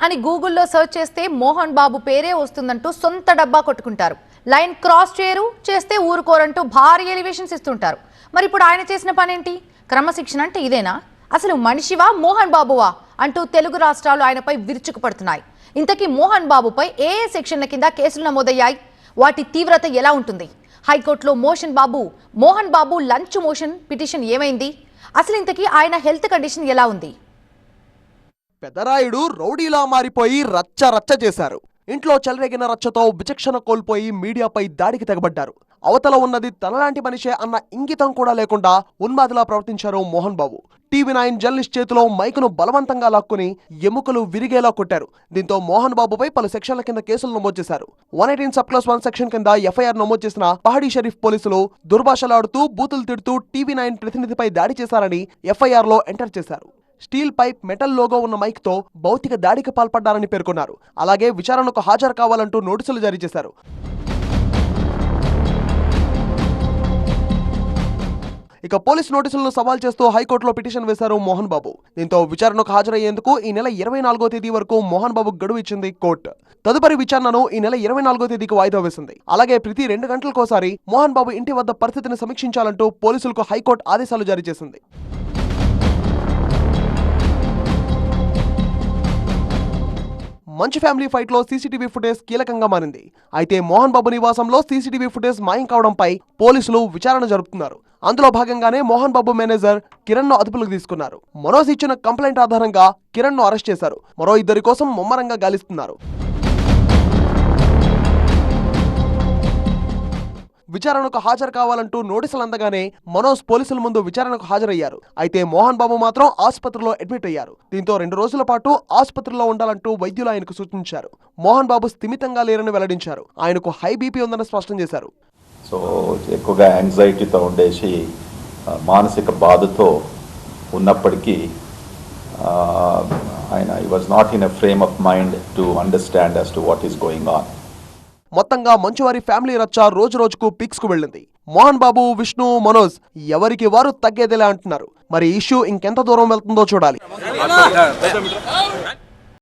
అని గూగుల్లో సెర్చ్ చేస్తే మోహన్ బాబు పేరే వస్తుందంటూ సొంత డబ్బా కొట్టుకుంటారు. లైన్ క్రాస్ చేస్తే ఊరుకోరంటూ భారీ ఎలివేషన్స్ ఇస్తుంటారు. మరి ఇప్పుడు ఆయన చేసిన పనేంటి? క్రమశిక్షణ అంటే ఇదేనా? అసలు మనిషివా మోహన్ బాబువా అంటూ తెలుగు రాష్ట్రాలు ఆయనపై విరుచుకుపడుతున్నాయి. ఇంతకీ మోహన్ బాబుపై ఏ సెక్షన్ల కింద కేసులు నమోదయ్యాయి? వాటి తీవ్రత ఎలా ఉంటుంది? హైకోర్టులో Mohan Babu lunch motion petition ఏమైంది? అసలు ఇంతకీ ఆయన హెల్త్ కండిషన్ ఎలా ఉంది? పెదరాయుడు రౌడీలా మారిపోయి రచ్చ చేశారు. ఇంట్లో చెలరేగిన రచ్చతో విచక్షణ కోల్పోయి మీడియాపై దాడికి తెగబడ్డారు. అవతల ఉన్నది తనలాంటి మనిషే అన్న ఇంగితం కూడా లేకుండా ఉన్మాదిలా ప్రవర్తించారు మోహన్ బాబు. టీవీ9 జర్నలిస్ట్ చేతిలో మైకును బలవంతంగా లాక్కుని ఎముకలు విరిగేలా కొట్టారు. దీంతో మోహన్ బాబుపై పలు సెక్షన్ల కింద కేసులు నమోదు చేశారు. 118 సబ్-క్లాస్ 1 సెక్షన్ కింద ఎఫ్ఐఆర్ నమోదు చేసిన పహాడీ షరీఫ్ పోలీసులు దుర్భాషలాడుతూ బూతులు తిడుతూ టీవీ9 ప్రతినిధిపై దాడి చేశారని ఎఫ్ఐఆర్ లో ఎంటర్ చేశారు. స్టీల్ పైప్, మెటల్ లోగో ఉన్న మైక్తో భౌతిక దాడికి పాల్పడ్డారని పేర్కొన్నారు. అలాగే విచారణకు హాజరు కావాలంటూ నోటీసులు జారీ చేశారు. ఇక పోలీసు నోటీసులను సవాల్ చేస్తూ హైకోర్టులో పిటిషన్ వేశారు మోహన్ బాబు. దీంతో విచారణకు హాజరయ్యేందుకు ఈ నెల 24వ తేదీ వరకు మోహన్ బాబు గడువు ఇచ్చింది కోర్టు. తదుపరి విచారణను ఈ నెల 24వ తేదీకి వాయిదా వేసింది. అలాగే ప్రతి 2 గంటలకోసారి మోహన్ బాబు ఇంటి వద్ద పరిస్థితిని సమీక్షించాలంటూ పోలీసులకు హైకోర్టు ఆదేశాలు జారీ చేసింది. మంచు ఫ్యామిలీ ఫైట్ లో సీసీటీవీ ఫుటేజ్ కీలకంగా మారింది. అయితే మోహన్ బాబు నివాసంలో సీసీటీవీ ఫుటేజ్ మాయం కావడంపై పోలీసులు విచారణ జరుపుతున్నారు. అందులో భాగంగానే మోహన్ బాబు మేనేజర్ కిరణ్ ను అదుపులోకి తీసుకున్నారు. మనోజ్ ఇచ్చిన కంప్లైంట్ ఆధారంగా కిరణ్ ను అరెస్ట్ చేశారు. మరో 2 కోసం ముమ్మరంగా గాలిస్తున్నారు. విచారణకు హాజరు కావాలంటూ నోటీసులు అందగానే మనోజ్ పోలీసుల ముందు విచారణకు హాజరయ్యారు. అయితే మోహన్ బాబు మాత్రం ఆసుపత్రిలో అడ్మిట్ అయ్యారు. దీంతో 2 రోజుల పాటు ఆసుపత్రిలో ఉండాలంటూ వైద్యులు ఆయనకు సూచించారు. మోహన్ బాబు స్థిమితంగా లేరని వెల్లడించారు. ఆయనకు హై బీపీ ఉందని స్పష్టం చేశారు. సో ఎక్కువగా యాంగ్జైటీతో ఉండేసి మానసిక బాధతో ఉన్నప్పటికీ ఆయన he was not in a frame of mind to understand as to what is going on. మొత్తంగా మంచువారి ఫ్యామిలీ రచ్చ రోజు రోజుకు పీక్స్ కు వెళ్ళింది. మోహన్ బాబు, విష్ణు, మనోజ్ ఎవరికి వారు తగ్గేదిలే అంటున్నారు. మరి ఇష్యూ ఇంకెంత దూరం వెళ్తుందో చూడాలి.